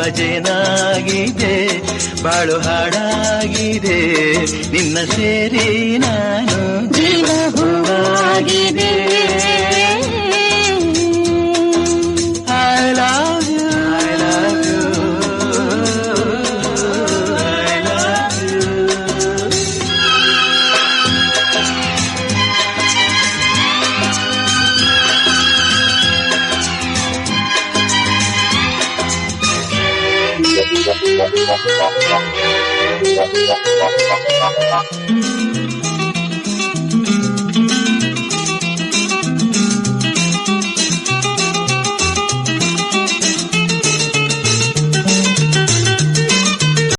ಜೇನಾಗಿದೆ, ಬಾಳು ಹಾಡಾಗಿದೆ, ನಿನ್ನ ಸೇರಿ ನಾನು ಜೀವ ಹೂವಾಗಿದೆ. I love you, I love you, I love you.